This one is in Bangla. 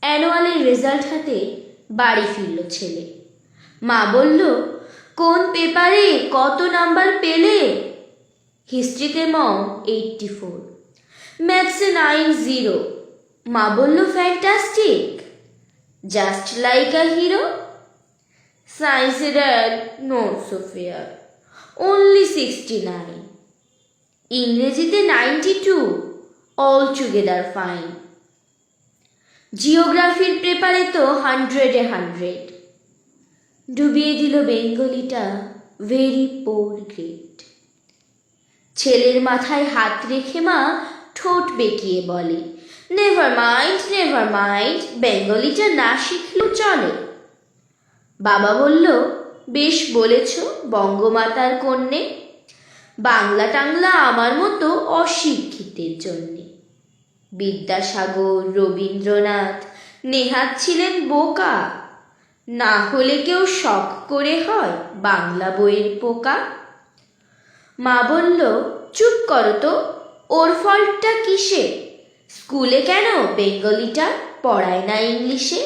অ্যানুয়ালের রেজাল্ট হাতে বাড়ি ফিরল ছেলে। মা বলল, কোন পেপারে কত নাম্বার পেলে? হিস্ট্রিতে মম 84, ম্যাথসে 90। মা বলল, fantastic, just like a hero. সায়েন্সে dad not so fair, only 69। ইংরেজিতে 92, অল টুগেদার ফাইন। জিওগ্রাফির পেপারে তো 100-এ 100। ডুবিয়ে দিল বেঙ্গলিটা ভেরি পোর গ্রেড। ছেলের মাথায় হাত রেখে মা ঠোঁট বেঁকিয়ে বলে, নেভার মাইন্ড, বেঙ্গলিটা না শিখলেও চলে। বাবা বলল, বেশ বলেছ বঙ্গমাতার কন্যে, বাংলা টাংলা আমার মতো অশিক্ষিতের জন্যে। বিদ্যাসাগর, রবীন্দ্রনাথ, নেহাত ছিলেন বোকা, না হলে কেউ শখ করে হয় বাংলা বইয়ের পোকা। মা বলল, চুপ করো তো, ওর ফল্টটা কিসে? স্কুলে কেন বেঙ্গলিটা পড়ায় না ইংলিশে?